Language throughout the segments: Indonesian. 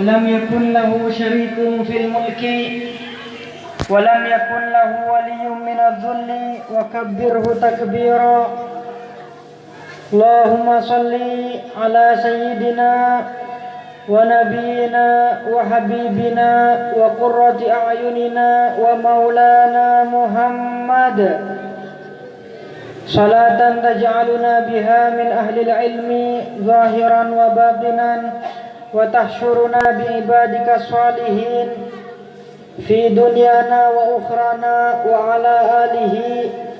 ولم يكن له شريك في الملك ولم يكن له ولي من الذل وكبره تكبيرا. اللهم صل على سيدنا ونبينا وحبيبنا وقرة أعيننا ومولانا محمد صلاة تجعلنا بها من أهل العلم ظاهرا وباطنا وتحشرنا بعبادك الصالحين في دنيانا وأخرانا وعلى آله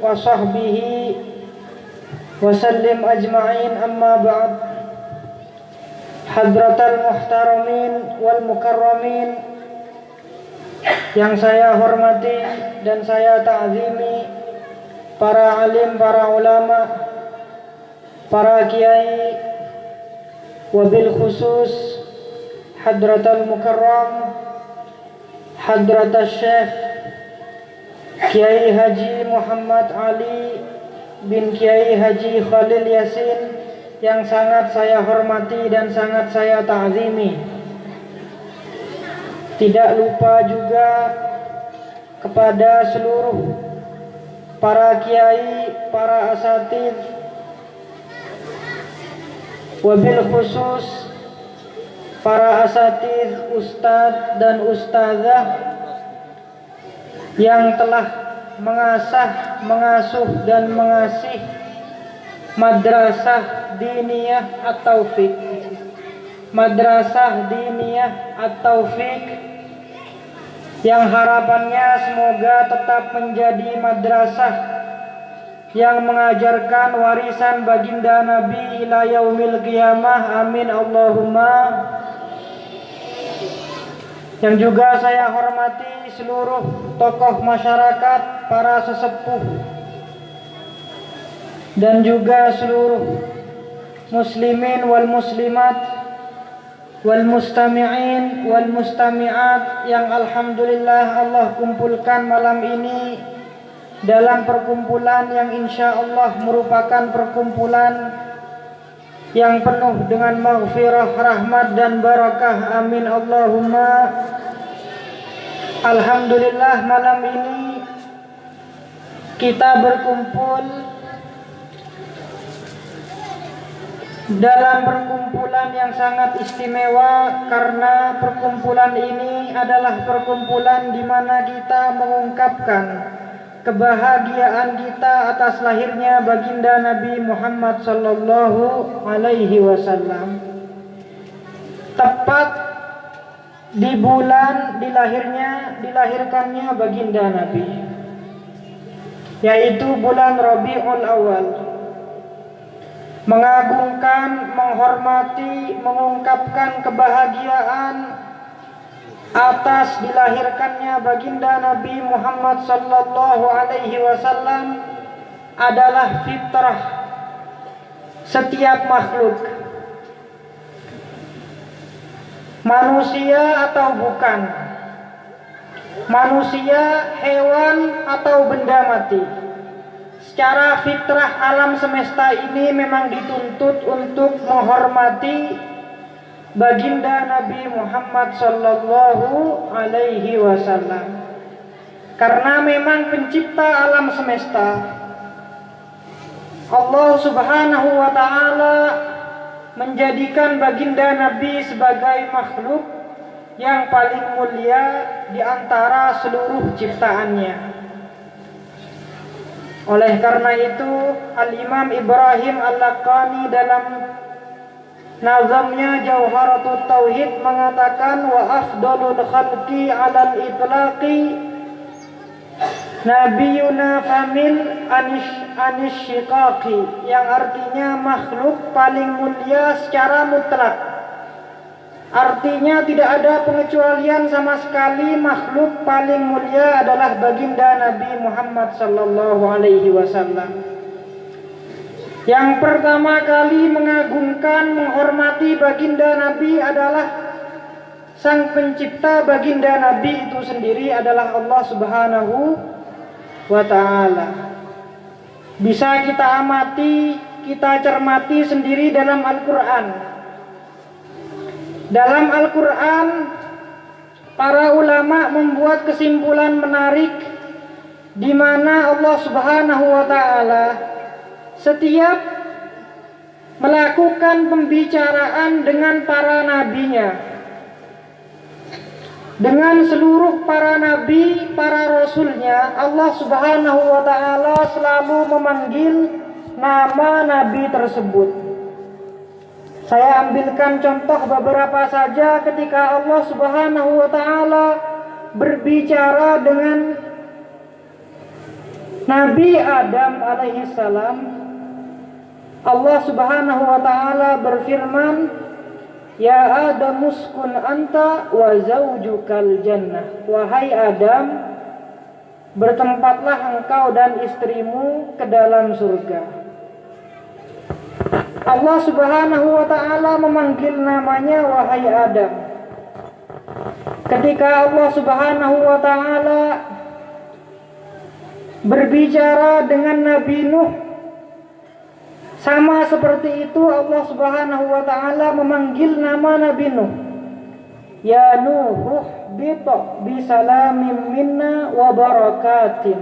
وصحبه وسلم أجمعين. أما بعد. Hadratal muhtaramin wal mukarramin, yang saya hormati dan saya ta'zimi, para alim, para ulama, para kiai, wabil khusus Hadratal Mukarram Hadratal Syekh Kiai Haji Muhammad Ali bin Kiai Haji Khalil Yasin, yang sangat saya hormati dan sangat saya ta'zimi. Tidak lupa juga kepada seluruh para kiai, para asatidz, wabil khusus para asatidz, ustadz dan ustazah yang telah mengasah, mengasuh dan mengasih Madrasah Diniyah At-Taufiq, Madrasah Diniyah At-Taufiq, yang harapannya semoga tetap menjadi madrasah yang mengajarkan warisan baginda Nabi ila yaumil qiyamah. Amin Allahumma. Yang juga saya hormati seluruh tokoh masyarakat, para sesepuh, dan juga seluruh muslimin wal muslimat wal mustami'in wal mustami'at yang alhamdulillah Allah kumpulkan malam ini dalam perkumpulan yang insya Allah merupakan perkumpulan yang penuh dengan maghfirah, rahmat dan barakah. Amin Allahumma. Alhamdulillah, malam ini kita berkumpul dalam perkumpulan yang sangat istimewa, karena perkumpulan ini adalah perkumpulan di mana kita mengungkapkan kebahagiaan kita atas lahirnya baginda Nabi Muhammad sallallahu alaihi wasallam. Tepat di bulan dilahirkannya baginda Nabi, yaitu bulan Rabiul Awal. Mengagungkan, menghormati, mengungkapkan kebahagiaan atas dilahirkannya baginda Nabi Muhammad sallallahu alaihi wasallam adalah fitrah setiap makhluk, manusia atau bukan, manusia, hewan atau benda mati. Secara fitrah alam semesta ini memang dituntut untuk menghormati baginda Nabi Muhammad sallallahu alaihi wasallam. Karena memang pencipta alam semesta, Allah Subhanahu wa taala menjadikan baginda Nabi sebagai makhluk yang paling mulia di antara seluruh ciptaannya. Oleh karena itu, Al-Imam Ibrahim Al-Laqani dalam nazamnya Jauharatul Tauhid mengatakan, wa afdalul khalqi 'alal itlaqi nabiyuna famil anish shiqaqi, yang artinya makhluk paling mulia secara mutlak. Artinya tidak ada pengecualian sama sekali, makhluk paling mulia adalah baginda Nabi Muhammad sallallahu alaihi wasallam. Yang pertama kali mengagungkan, menghormati baginda Nabi adalah sang pencipta baginda Nabi itu sendiri, adalah Allah Subhanahu wa ta'ala. Bisa kita amati, kita cermati sendiri dalam Al-Quran. Dalam Al-Quran, para ulama membuat kesimpulan menarik di mana Allah Subhanahu wa Ta'ala setiap melakukan pembicaraan dengan para nabinya, dengan seluruh para nabi, para rasulnya, Allah Subhanahu wa Ta'ala selalu memanggil nama nabi tersebut. Saya ambilkan contoh beberapa saja ketika Allah Subhanahu wa Ta'ala berbicara dengan Nabi Adam alaihissalam. Allah Subhanahu wa Ta'ala berfirman, "Ya Adam uskun anta wa zaujukal jannah." Wahai Adam, bertempatlah engkau dan istrimu ke dalam surga. Allah Subhanahu wa Ta'ala memanggil namanya wahai Adam. Ketika Allah Subhanahu wa Ta'ala berbicara dengan Nabi Nuh, sama seperti itu Allah Subhanahu wa Ta'ala memanggil nama Nabi Nuh. Ya Nuh bito bisalamin minna wa barakatin.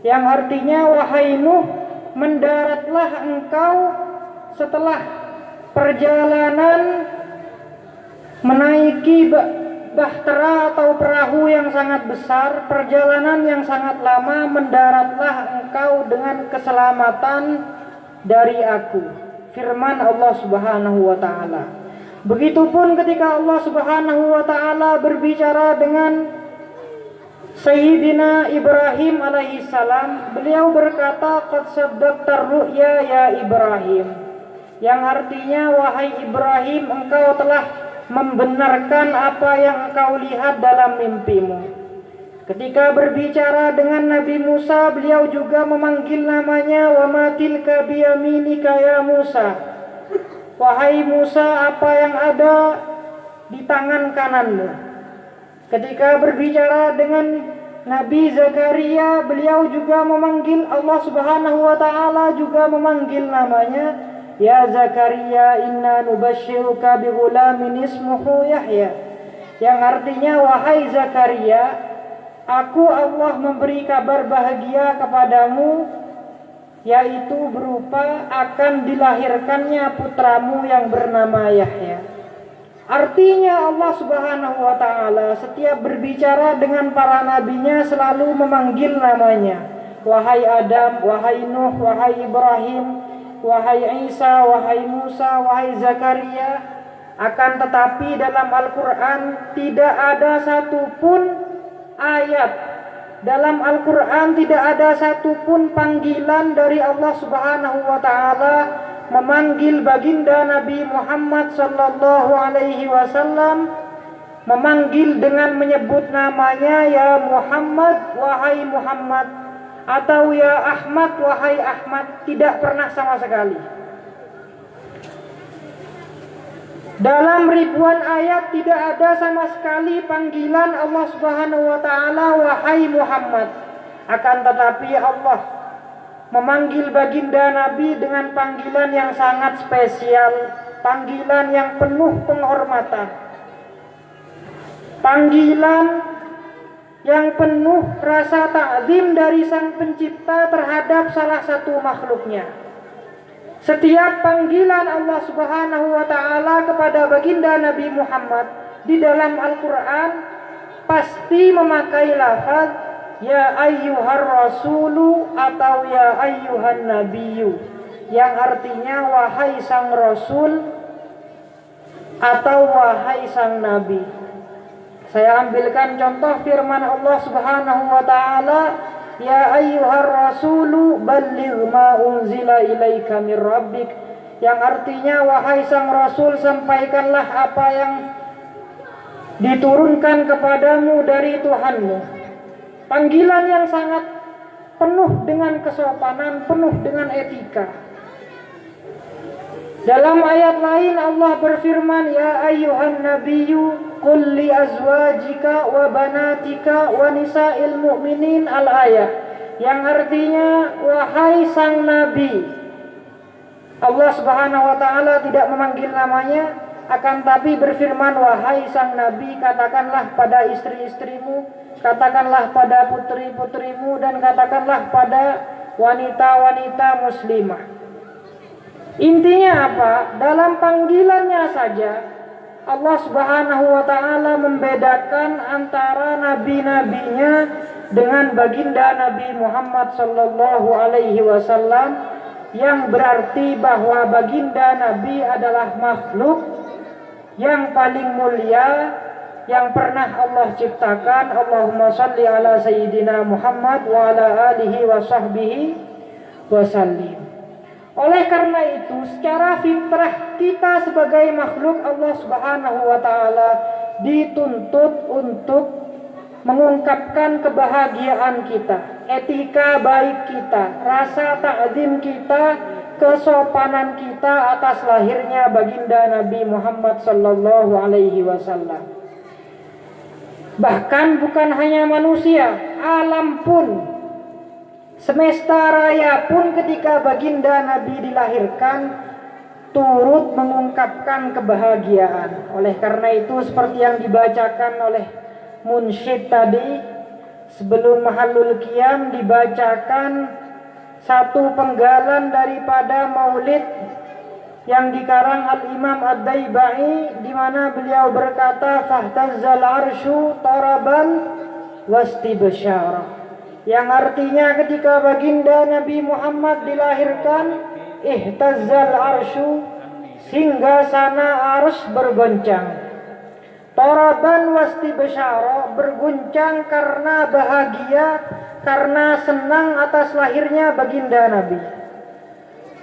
Yang artinya wahai Nuh, mendaratlah engkau setelah perjalanan menaiki bahtera atau perahu yang sangat besar, perjalanan yang sangat lama, mendaratlah engkau dengan keselamatan dari aku. Firman Allah Subhanahu wa Ta'ala. Begitupun ketika Allah Subhanahu wa Ta'ala berbicara dengan Sayyidina Ibrahim alaihissalam, beliau berkata, "Qad saddaqtar ru'ya ya Ibrahim." Yang artinya, wahai Ibrahim, engkau telah membenarkan apa yang engkau lihat dalam mimpimu. Ketika berbicara dengan Nabi Musa, beliau juga memanggil namanya, "Wa ma tilka biyaminika ya Musa." Wahai Musa, apa yang ada di tangan kananmu. Ketika berbicara dengan Nabi Zakaria, beliau juga memanggil, Allah Subhanahu wa Ta'ala juga memanggil namanya, "Ya Zakaria, inna nubashiruka bi ghulamin ismuhu Yahya." Yang artinya, wahai Zakaria, aku Allah memberi kabar bahagia kepadamu, yaitu berupa akan dilahirkannya putramu yang bernama Yahya. Artinya Allah Subhanahu wa Ta'ala setiap berbicara dengan para nabinya selalu memanggil namanya. Wahai Adam, wahai Nuh, wahai Ibrahim, wahai Isa, wahai Musa, wahai Zakaria. Akan tetapi dalam Al-Quran tidak ada satupun ayat, dalam Al-Quran tidak ada satupun panggilan dari Allah Subhanahu wa Ta'ala memanggil baginda Nabi Muhammad sallallahu alaihi wasallam, memanggil dengan menyebut namanya, "Ya Muhammad, wahai Muhammad," atau "Ya Ahmad, wahai Ahmad." Tidak pernah sama sekali. Dalam ribuan ayat tidak ada sama sekali panggilan Allah Subhanahu wa Ta'ala wahai Muhammad. Akan tetapi Allah memanggil baginda Nabi dengan panggilan yang sangat spesial, panggilan yang penuh penghormatan, panggilan yang penuh rasa takzim dari Sang Pencipta terhadap salah satu makhluknya. Setiap panggilan Allah Subhanahu wa Ta'ala kepada baginda Nabi Muhammad di dalam Al-Quran pasti memakai lafaz "Ya ayyuhar rasulu" atau "Ya ayyuhan nabiyyu", yang artinya wahai sang rasul atau wahai sang nabi. Saya ambilkan contoh firman Allah Subhanahu wa Ta'ala, "Ya ayyuhar rasulu balligh ma unzila ilaika mir rabbik", yang artinya wahai sang rasul, sampaikanlah apa yang diturunkan kepadamu dari Tuhanmu. Panggilan yang sangat penuh dengan kesopanan, penuh dengan etika. Dalam ayat lain Allah berfirman, "Ya ayyuhan nabiyyu qul li azwajika wa banatika wa nisa'il mu'minin", al-ayat, yang artinya wahai sang nabi. Allah Subhanahu wa Ta'ala tidak memanggil namanya, akan tapi berfirman, wahai sang Nabi, katakanlah pada istri-istrimu, katakanlah pada putri-putrimu, dan katakanlah pada wanita-wanita muslimah. Intinya apa? Dalam panggilannya saja Allah Subhanahu wa ta'ala membedakan antara nabi-nabinya dengan baginda Nabi Muhammad sallallahu alaihi wasallam, yang berarti bahwa baginda Nabi adalah makhluk yang paling mulia yang pernah Allah ciptakan. Allahumma salli ala sayyidina Muhammad wa ala alihi wa sahbihi wa sallim. Oleh karena itu, secara fitrah kita sebagai makhluk Allah Subhanahu wa ta'ala dituntut untuk mengungkapkan kebahagiaan kita, etika baik kita, rasa ta'zim kita, kesopanan kita atas lahirnya baginda Nabi Muhammad sallallahu alaihi wasallam. Bahkan bukan hanya manusia, alam pun, semesta raya pun ketika baginda Nabi dilahirkan turut mengungkapkan kebahagiaan. Oleh karena itu, seperti yang dibacakan oleh munsyid tadi, sebelum mahallul qiyam dibacakan satu penggalan daripada maulid yang dikarang Al-Imam Ad-Daibai, di mana beliau berkata, fahtazzal arsyu taraban wastibsyara, yang artinya ketika baginda Nabi Muhammad dilahirkan, ihtazzal arsyu, singgasana arsy bergoncang, taraban wastibsyara, berguncang karena bahagia, karena senang atas lahirnya baginda Nabi.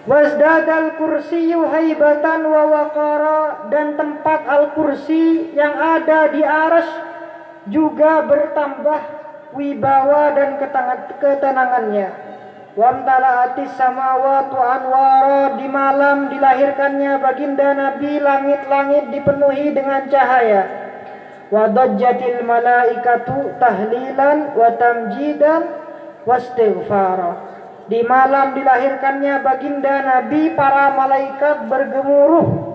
Wasdadal kursiyyu haibatan wa waqara, dan tempat al-kursi yang ada di arsy juga bertambah wibawa dan ketenangannya. Wamtala'atis samawati anwara, di malam dilahirkannya baginda Nabi langit-langit dipenuhi dengan cahaya. Wadajjatil malaikatu tahlilan wa tamjidan wastighfara, di malam dilahirkannya baginda Nabi para malaikat bergemuruh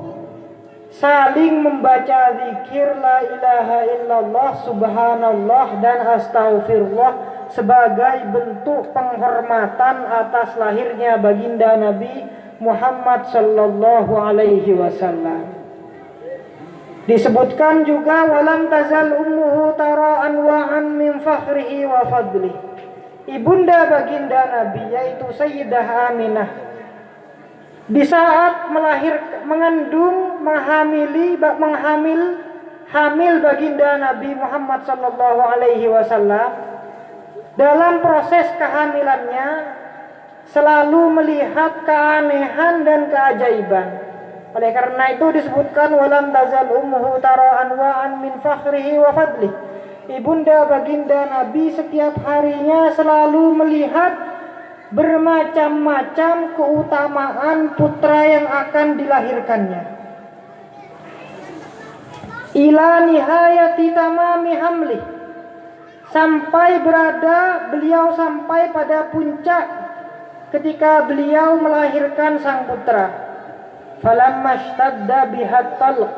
saling membaca zikir la ilaha illallah subhanallah dan astaghfirullah sebagai bentuk penghormatan atas lahirnya baginda Nabi Muhammad sallallahu alaihi wasallam. Disebutkan juga, walam tazal ummuhu tara anwa'an min fakhrihi wa fadli, ibunda baginda Nabi yaitu Sayyidah Aminah di saat mengandung hamil baginda Nabi Muhammad sallallahu alaihi wasallam, dalam proses kehamilannya selalu melihat keanehan dan keajaiban. Oleh karena itu disebutkan, walam tazal ummuhu tara anwa'an min fakhrihi wa fadli, ibunda baginda Nabi setiap harinya selalu melihat bermacam-macam keutamaan putra yang akan dilahirkannya. Ila nihayati tamami hamli, sampai beliau sampai pada puncak ketika beliau melahirkan sang putra. Falamma ishtadda bihat talq,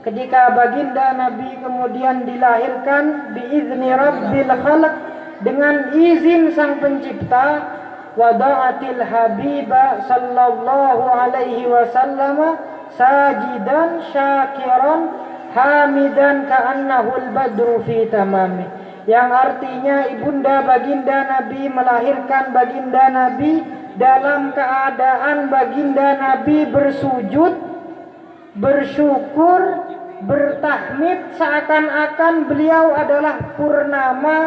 ketika baginda Nabi kemudian dilahirkan biizni rabbil khalq, dengan izin sang pencipta, wada'atil habiba sallallahu alaihi wasallam sajidan syakiran hamidan ka'annahul badru fi tamami, yang artinya ibunda baginda Nabi melahirkan baginda Nabi dalam keadaan baginda Nabi bersujud, bersyukur, bertahmid, seakan-akan beliau adalah purnama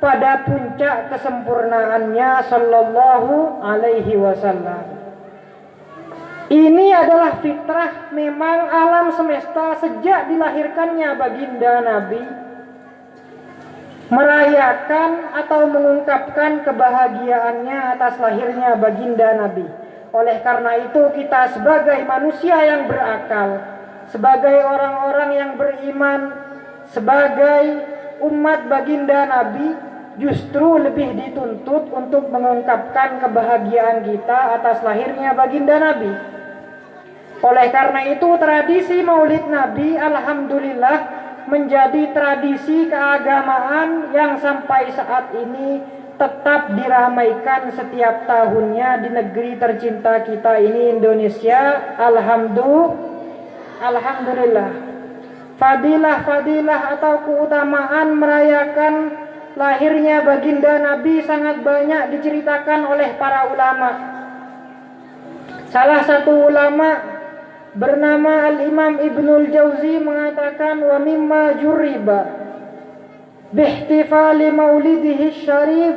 pada puncak kesempurnaannya sallallahu alaihi wasallam. Ini adalah fitrah memang alam semesta sejak dilahirkannya baginda Nabi merayakan atau mengungkapkan kebahagiaannya atas lahirnya baginda Nabi. Oleh karena itu kita sebagai manusia yang berakal, sebagai orang-orang yang beriman, sebagai umat baginda Nabi, justru lebih dituntut untuk mengungkapkan kebahagiaan kita atas lahirnya baginda Nabi. Oleh karena itu tradisi Maulid Nabi alhamdulillah menjadi tradisi keagamaan yang sampai saat ini tetap diramaikan setiap tahunnya di negeri tercinta kita ini Indonesia. Alhamdulillah. Fadilah-fadilah atau keutamaan merayakan lahirnya baginda Nabi sangat banyak diceritakan oleh para ulama. Salah satu ulama bernama Al-Imam Ibnul Jauzi mengatakan wa mimma juriba bihtifali maulidihi syarif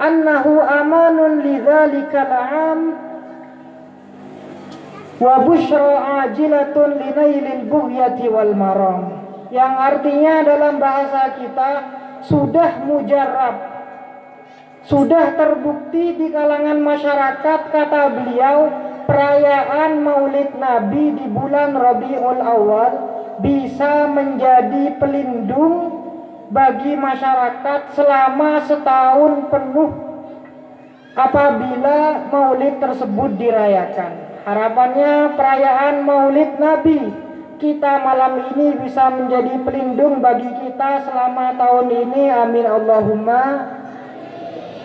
annahu amanun lidzalikal 'am wa busyra ajilatun linailil bughyati wal maram, yang artinya dalam bahasa kita sudah mujarab, sudah terbukti di kalangan masyarakat, kata beliau, perayaan Maulid Nabi di bulan Rabiul Awal bisa menjadi pelindung bagi masyarakat selama setahun penuh apabila Maulid tersebut dirayakan. Harapannya perayaan Maulid Nabi kita malam ini bisa menjadi pelindung bagi kita selama tahun ini, amin Allahumma.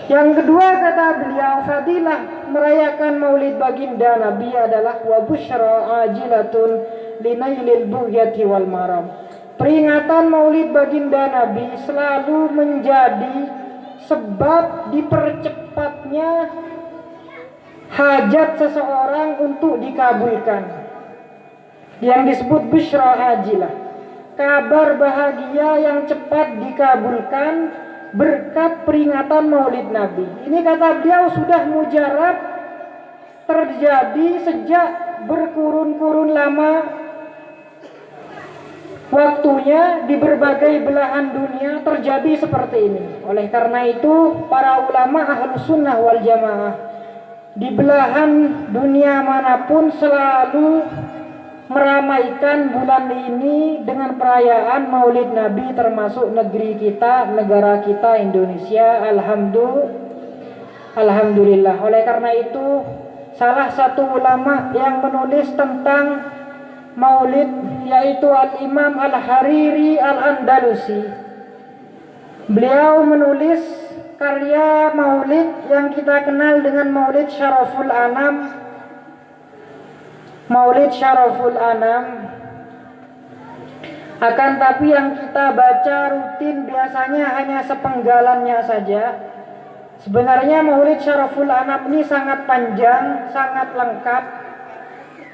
Yang kedua, kata beliau, fadilah merayakan Maulid baginda Nabi adalah wa busyra ajilatun linailil bughyati wal maram. Peringatan Maulid baginda Nabi selalu menjadi sebab dipercepatnya hajat seseorang untuk dikabulkan, yang disebut busyra ajilah, kabar bahagia yang cepat dikabulkan berkat peringatan Maulid Nabi. Ini kata beliau sudah mujarab terjadi sejak berkurun-kurun lama waktunya di berbagai belahan dunia terjadi seperti ini. Oleh karena itu para ulama Ahlus Sunnah wal Jamaah di belahan dunia manapun selalu meramaikan bulan ini dengan perayaan Maulid Nabi, termasuk negeri kita, negara kita Indonesia. Alhamdulillah. Oleh karena itu salah satu ulama yang menulis tentang Maulid yaitu Al-Imam Al-Hariri Al-Andalusi. Beliau menulis karya Maulid yang kita kenal dengan Maulid Syaraful Anam. Maulid Syaraful Anam. Akan tapi yang kita baca rutin biasanya hanya sepenggalannya saja. Sebenarnya Maulid Syaraful Anam ini sangat panjang, sangat lengkap.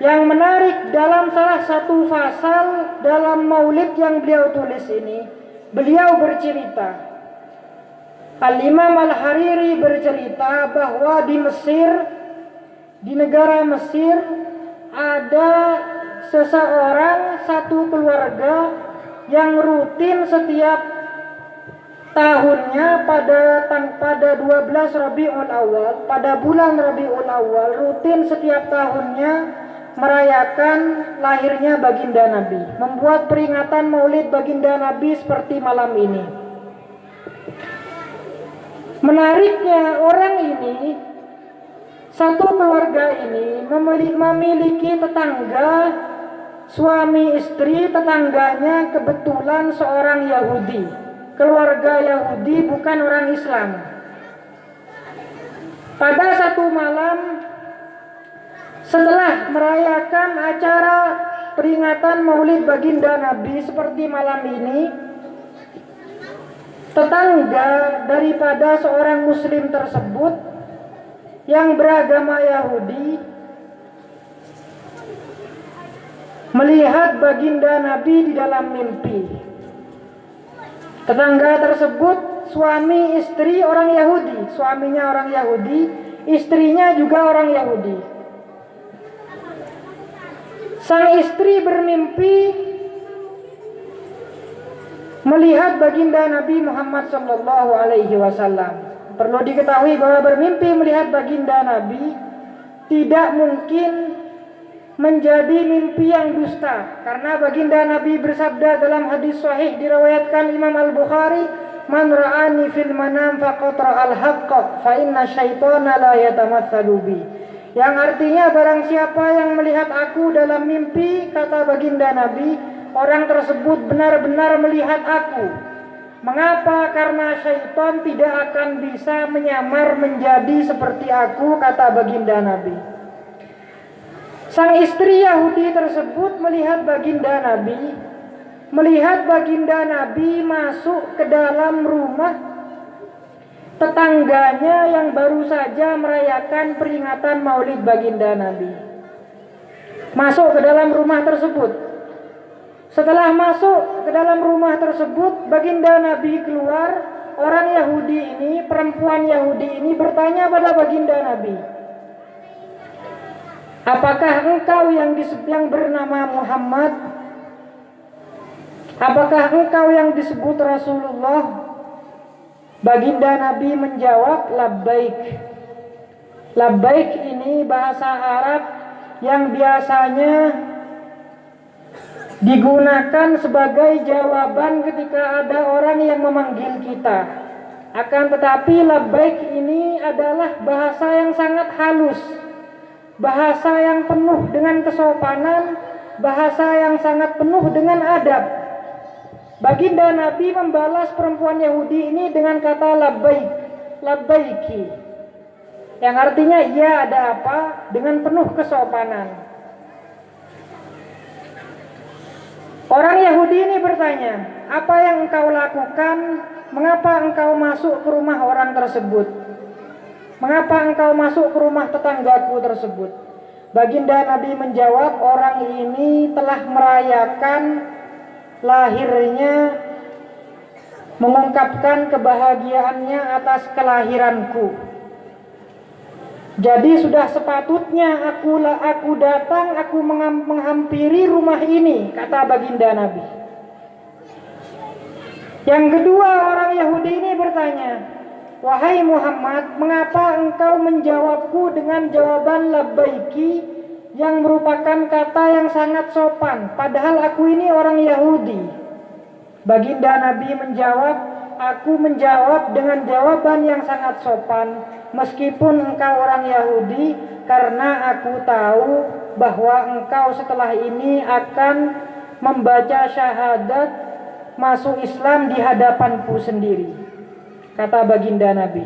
Yang menarik dalam salah satu fasal dalam Maulid yang beliau tulis ini, beliau bercerita, Al-Imam Al-Hariri bercerita bahwa di Mesir, di negara Mesir, ada seseorang, satu keluarga yang rutin setiap tahunnya pada 12 Rabiul Awal, pada bulan Rabiul Awal, rutin setiap tahunnya merayakan lahirnya baginda Nabi, membuat peringatan Maulid baginda Nabi seperti malam ini. Menariknya orang ini, satu keluarga ini memiliki tetangga, suami istri, tetangganya kebetulan seorang Yahudi, keluarga Yahudi, bukan orang Islam. Pada satu malam setelah merayakan acara peringatan Maulid baginda Nabi seperti malam ini, tetangga daripada seorang muslim tersebut yang beragama Yahudi melihat baginda Nabi di dalam mimpi. Tetangga tersebut suami istri orang Yahudi, suaminya orang Yahudi, istrinya juga orang Yahudi. Sang istri bermimpi melihat baginda Nabi Muhammad SAW. Perlu diketahui bahwa bermimpi melihat baginda Nabi tidak mungkin menjadi mimpi yang dusta, karena baginda Nabi bersabda dalam hadis sahih diriwayatkan Imam Al-Bukhari, "Man ra'ani fil manam faqad ra'al haqqa fa inna syaitana la yatamatsalu bi." Yang artinya barang siapa yang melihat aku dalam mimpi, kata baginda Nabi, orang tersebut benar-benar melihat aku. Mengapa? Karena syaitan tidak akan bisa menyamar menjadi seperti aku, kata baginda Nabi. Sang istri Yahudi tersebut melihat baginda Nabi masuk ke dalam rumah tetangganya yang baru saja merayakan peringatan Maulid baginda Nabi. Masuk ke dalam rumah tersebut. Setelah masuk ke dalam rumah tersebut, baginda Nabi keluar. Orang Yahudi ini, perempuan Yahudi ini bertanya pada baginda Nabi, apakah engkau yang bernama Muhammad? Apakah engkau yang disebut Rasulullah? Baginda Nabi menjawab, labbaik. Labbaik ini bahasa Arab yang biasanya digunakan sebagai jawaban ketika ada orang yang memanggil kita. Akan tetapi labbaik ini adalah bahasa yang sangat halus, bahasa yang penuh dengan kesopanan, bahasa yang sangat penuh dengan adab. Baginda Nabi membalas perempuan Yahudi ini dengan kata labbaik, labbaiki, yang artinya ya ada apa, dengan penuh kesopanan. Orang Yahudi ini bertanya, apa yang engkau lakukan? Mengapa engkau masuk ke rumah orang tersebut? Mengapa engkau masuk ke rumah tetanggaku tersebut? Baginda Nabi menjawab, orang ini telah merayakan lahirnya, mengungkapkan kebahagiaannya atas kelahiranku. Jadi sudah sepatutnya aku datang, aku menghampiri rumah ini, kata baginda Nabi. Yang kedua, orang Yahudi ini bertanya, wahai Muhammad, mengapa engkau menjawabku dengan jawaban labbaiki yang merupakan kata yang sangat sopan, padahal aku ini orang Yahudi? Baginda Nabi menjawab, aku menjawab dengan jawaban yang sangat sopan meskipun engkau orang Yahudi, karena aku tahu bahwa engkau setelah ini akan membaca syahadat masuk Islam di hadapanku sendiri, kata baginda Nabi.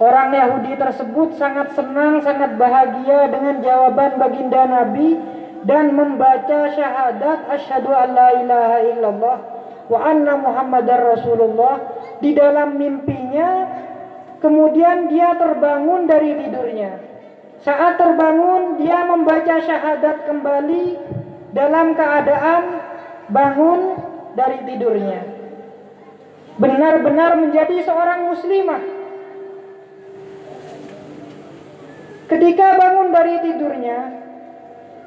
Orang Yahudi tersebut sangat senang, sangat bahagia dengan jawaban baginda Nabi dan membaca syahadat asyhadu an la ilaha illallah wa anna muhammadar rasulullah di dalam mimpinya. Kemudian dia terbangun dari tidurnya. Saat terbangun, dia membaca syahadat kembali dalam keadaan bangun dari tidurnya. Benar-benar menjadi seorang muslimah. Ketika bangun dari tidurnya,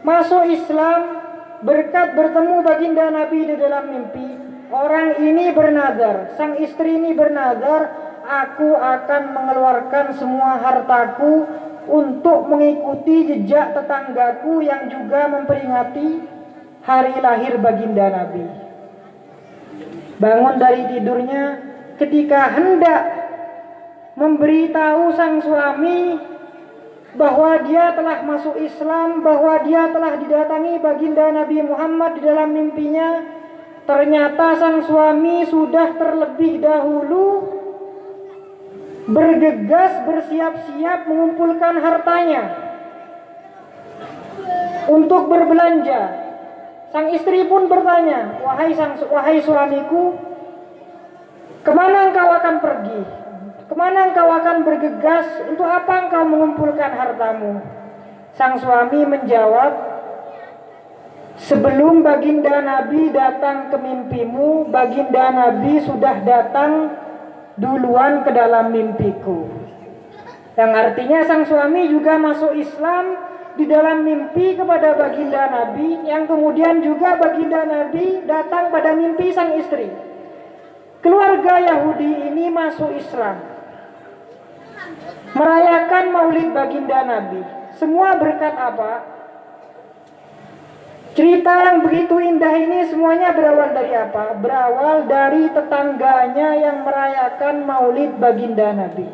masuk Islam berkat bertemu baginda Nabi di dalam mimpi, orang ini bernazar, sang istri ini bernazar, aku akan mengeluarkan semua hartaku untuk mengikuti jejak tetanggaku yang juga memperingati hari lahir baginda Nabi. Bangun dari tidurnya, ketika hendak memberitahu sang suami bahwa dia telah masuk Islam, bahwa dia telah didatangi baginda Nabi Muhammad di dalam mimpinya, ternyata sang suami sudah terlebih dahulu bergegas, bersiap-siap mengumpulkan hartanya untuk berbelanja. Sang istri pun bertanya, wahai suamiku, kemana engkau akan pergi? Kemana engkau akan bergegas? Untuk apa engkau mengumpulkan hartamu? Sang suami menjawab, sebelum baginda Nabi datang ke mimpimu, baginda Nabi sudah datang duluan ke dalam mimpiku. Yang artinya sang suami juga masuk Islam di dalam mimpi kepada baginda Nabi, yang kemudian juga baginda Nabi datang pada mimpi sang istri. Keluarga Yahudi ini masuk Islam, merayakan Maulid baginda Nabi. Semua berkat apa? Cerita yang begitu indah ini semuanya berawal dari apa? Berawal dari tetangganya yang merayakan Maulid baginda Nabi.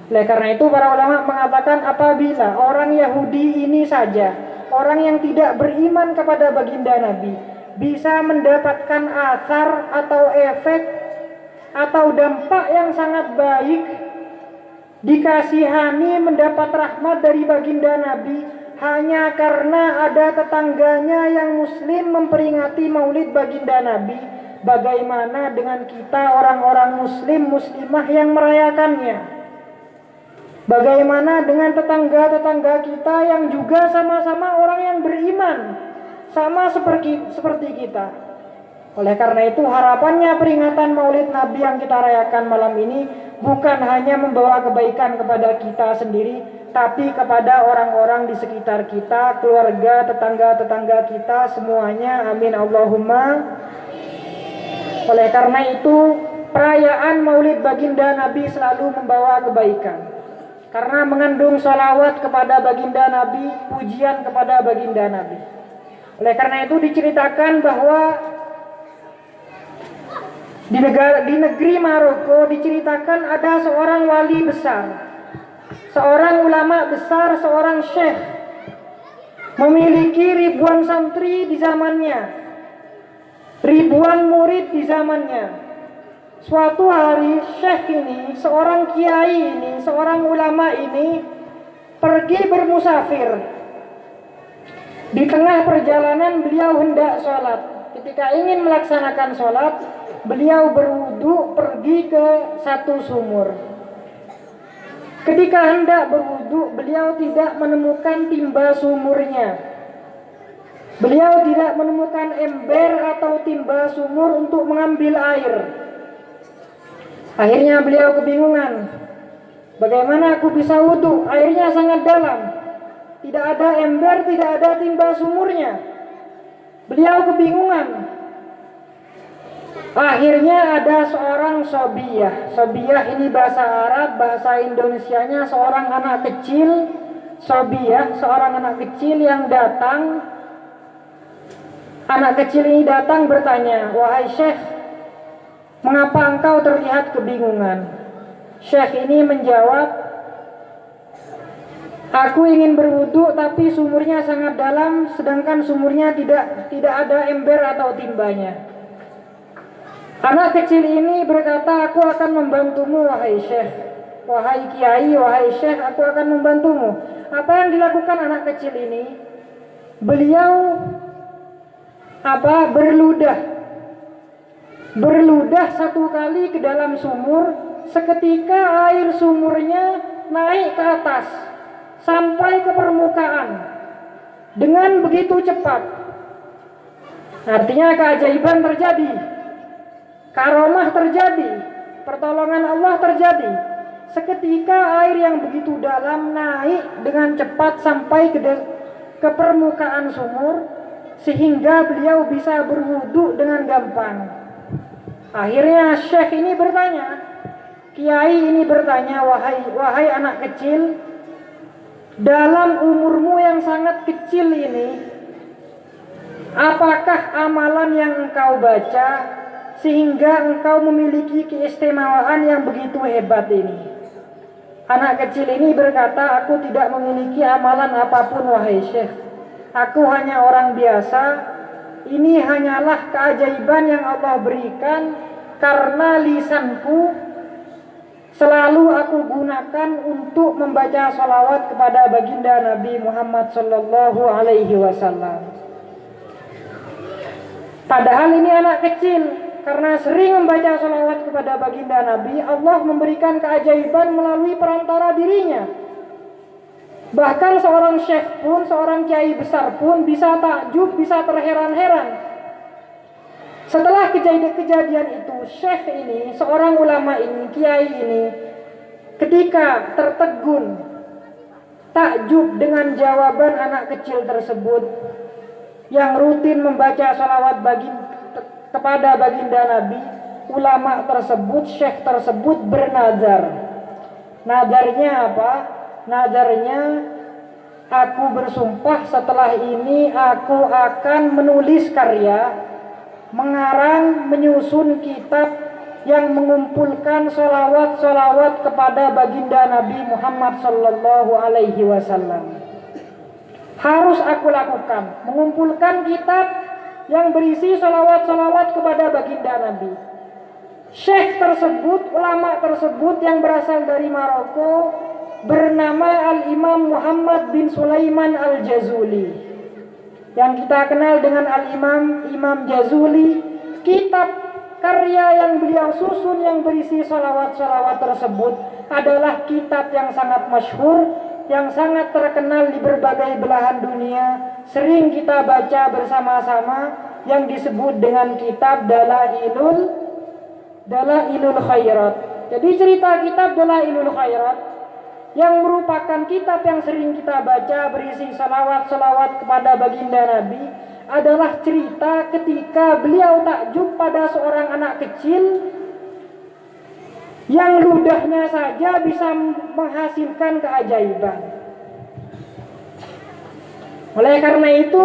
Oleh karena itu para ulama mengatakan apabila orang Yahudi ini saja, orang yang tidak beriman kepada baginda Nabi, bisa mendapatkan asar atau efek atau dampak yang sangat baik, dikasihani mendapat rahmat dari baginda Nabi hanya karena ada tetangganya yang muslim memperingati maulid baginda Nabi, bagaimana dengan kita orang-orang muslim muslimah yang merayakannya? Bagaimana dengan tetangga-tetangga kita yang juga sama-sama orang yang beriman, sama seperti kita? Oleh karena itu harapannya peringatan maulid Nabi yang kita rayakan malam ini bukan hanya membawa kebaikan kepada kita sendiri, tapi kepada orang-orang di sekitar kita, keluarga, tetangga-tetangga kita semuanya. Amin Allahumma. Oleh karena itu perayaan maulid baginda Nabi selalu membawa kebaikan, karena mengandung sholawat kepada baginda Nabi, pujian kepada baginda Nabi. Oleh karena itu diceritakan bahwa di negeri Maroko diceritakan ada seorang wali besar, seorang ulama besar, seorang syekh, memiliki ribuan santri di zamannya, ribuan murid di zamannya. Suatu hari syekh ini, seorang kiai ini, seorang ulama ini pergi bermusafir. Di tengah perjalanan beliau hendak sholat. Ketika ingin melaksanakan sholat, beliau berwudu pergi ke satu sumur. Ketika hendak berwudu, beliau tidak menemukan timba sumurnya. Beliau tidak menemukan ember atau timba sumur untuk mengambil air. Akhirnya beliau kebingungan, bagaimana aku bisa wudu? Airnya sangat dalam, tidak ada ember, tidak ada timba sumurnya. Beliau kebingungan. Akhirnya ada seorang sobiyah. Sobiyah ini bahasa Arab, bahasa Indonesianya seorang anak kecil. Sobiyah, seorang anak kecil yang datang. Anak kecil ini datang bertanya, wahai syekh, mengapa engkau terlihat kebingungan? Syekh ini menjawab, aku ingin berwudu tapi sumurnya sangat dalam, sedangkan sumurnya tidak ada ember atau timbanya. Anak kecil ini berkata, aku akan membantumu wahai syekh, wahai kiai, wahai syekh, aku akan membantumu. Apa yang dilakukan anak kecil ini? Beliau berludah satu kali ke dalam sumur. Seketika air sumurnya naik ke atas sampai ke permukaan dengan begitu cepat. Artinya keajaiban terjadi, karomah terjadi, pertolongan Allah terjadi. Seketika air yang begitu dalam naik dengan cepat sampai ke permukaan sumur, sehingga beliau bisa berwudu dengan gampang. Akhirnya syekh ini bertanya, kiai ini bertanya, wahai anak kecil, dalam umurmu yang sangat kecil ini, apakah amalan yang engkau baca sehingga engkau memiliki keistimewaan yang begitu hebat ini? Anak kecil ini berkata, aku tidak memiliki amalan apapun wahai syekh. Aku hanya orang biasa. Ini hanyalah keajaiban yang Allah berikan karena lisanku selalu aku gunakan untuk membaca sholawat kepada baginda Nabi Muhammad sallallahu alaihi wasallam. Padahal ini anak kecil, karena sering membaca sholawat kepada baginda Nabi, Allah memberikan keajaiban melalui perantara dirinya. Bahkan seorang syekh pun, seorang kiai besar pun bisa takjub, bisa terheran-heran. Setelah kejadian itu, syekh ini, seorang ulama ini, kiai ini, ketika tertegun, takjub dengan jawaban anak kecil tersebut yang rutin membaca sholawat kepada baginda Nabi, ulama tersebut, syekh tersebut bernazar. Nazarnya apa? Nazarnya, aku bersumpah setelah ini aku akan menulis karya, mengarang, menyusun kitab yang mengumpulkan solawat kepada baginda Nabi Muhammad sallallahu alaihi wasallam. Harus aku lakukan, mengumpulkan kitab yang berisi solawat kepada baginda Nabi. Syekh tersebut, ulama tersebut yang berasal dari Maroko, bernama Al-Imam Muhammad bin Sulaiman Al-Jazuli, yang kita kenal dengan Imam Jazuli. Kitab karya yang beliau susun yang berisi solawat tersebut adalah kitab yang sangat masyhur, yang sangat terkenal di berbagai belahan dunia, sering kita baca bersama-sama, yang disebut dengan kitab Dalailul Khairat. Jadi cerita kitab Dalailul Khairat yang merupakan kitab yang sering kita baca berisi salawat kepada baginda Nabi adalah cerita ketika beliau takjub pada seorang anak kecil yang ludahnya saja bisa menghasilkan keajaiban. Oleh karena itu,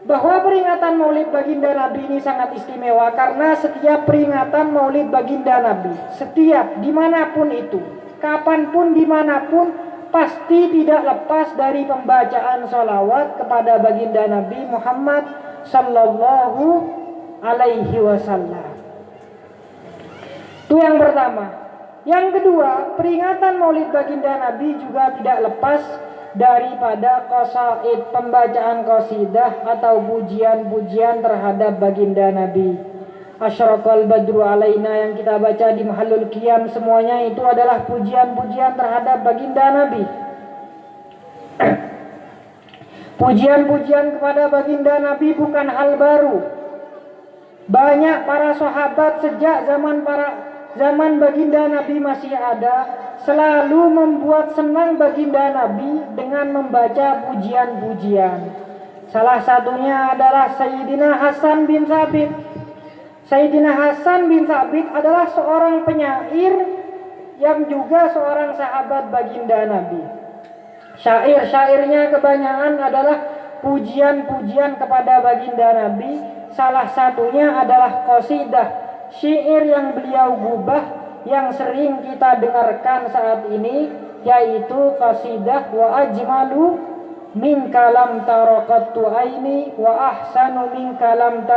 bahwa peringatan Maulid baginda Nabi ini sangat istimewa, karena setiap peringatan Maulid baginda Nabi, setiap dimanapun itu, kapanpun dimanapun, pasti tidak lepas dari pembacaan sholawat kepada baginda Nabi Muhammad sallallahu alaihi wasallam. Itu yang pertama. Yang kedua, peringatan Maulid baginda Nabi juga tidak lepas daripada qasaid, pembacaan qasidah atau pujian-pujian terhadap baginda Nabi. Asyraqal badru alaina yang kita baca di Mahallul Qiyam, semuanya itu adalah pujian-pujian terhadap baginda Nabi. Pujian-pujian kepada baginda Nabi bukan hal baru. Banyak para sahabat sejak zaman baginda Nabi masih ada, selalu membuat senang baginda Nabi dengan membaca pujian-pujian. Salah satunya adalah Sayyidina Hasan bin Sabit. Sayyidina Hasan bin Sabit adalah seorang penyair yang juga seorang sahabat baginda Nabi. Syair-syairnya kebanyakan adalah pujian-pujian kepada baginda Nabi. Salah satunya adalah qasidah, syair yang beliau gubah yang sering kita dengarkan saat ini, yaitu qasidah wa ajmalu min kalam taraqattu aini wa ahsanu min kalam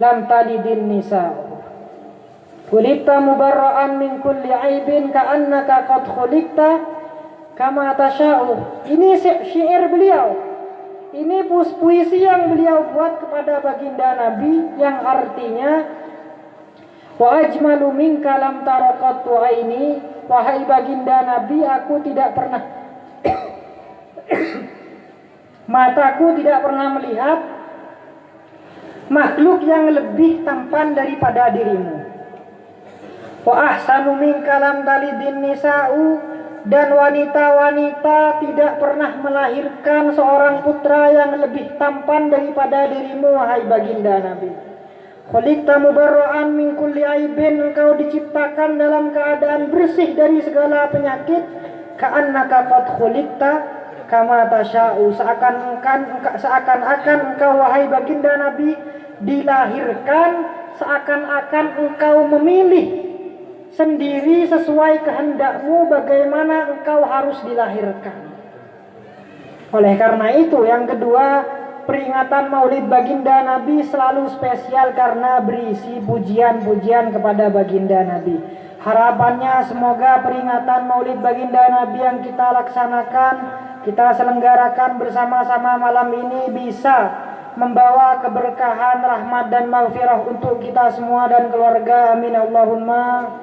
lam talidin nisa. Khuliqta mubarra'an min kulli aibin ka'annaka qad khuliqta kama tasha'u. Ini syair beliau. Ini puisi yang beliau buat kepada baginda Nabi, yang artinya wa ajmalu minka lam taraqattu aini, wahai baginda Nabi, aku tidak pernah mataku tidak pernah melihat makhluk yang lebih tampan daripada dirimu. Wa ahsanu minka lam talidin nisa'u, dan wanita-wanita tidak pernah melahirkan seorang putra yang lebih tampan daripada dirimu, wahai baginda Nabi. Khuliqta mubarra'an min kulli aibin, engkau diciptakan dalam keadaan bersih dari segala penyakit. Ka'annaka qad khuliqta kama tasha'u, seakan-akan engkau, wahai baginda Nabi, dilahirkan seakan-akan engkau memilih sendiri sesuai kehendakmu bagaimana engkau harus dilahirkan. Oleh karena itu, yang kedua, peringatan Maulid baginda Nabi selalu spesial karena berisi pujian-pujian kepada baginda Nabi. Harapannya semoga peringatan Maulid baginda Nabi yang kita laksanakan, kita selenggarakan bersama-sama malam ini bisa membawa keberkahan, rahmat dan maghfirah untuk kita semua dan keluarga. Amin Allahumma.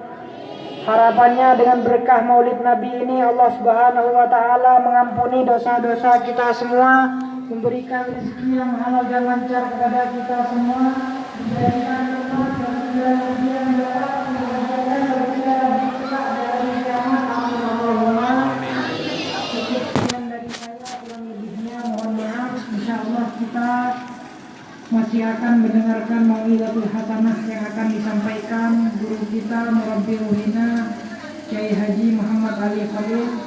Harapannya dengan berkah Maulid Nabi ini Allah Subhanahu wa taala mengampuni dosa-dosa kita semua, memberikan rezeki yang halal dan lancar kepada kita semua, memberikan rahmat dan kemuliaan dari kiamat. Amin Allahumma. Sekian dari saya, kurang lebihnya mohon maaf. Insyaallah kita masih akan mendengarkan mau'izatul hasanah yang akan disampaikan guru kita Murabbi Ruhina Kiai Haji Muhammad Ali Khalil.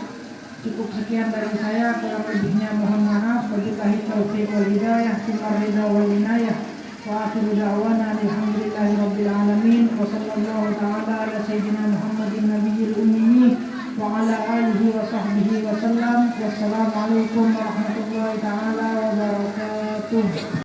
Cukup sekian dari saya, kurang lebihnya mohon maaf. Wabillahi taufiq wal hidayah, summa ridha wal inayah. Wa akhiru da'wana alhamdulillahi rabbil alamin. Wa sallallahu ta'ala ala sayyidina Muhammadin nabiyil ummi wa ala alihi wa sahbihi wa sallam. Wassalamualaikum warahmatullahi ta'ala wabarakatuh.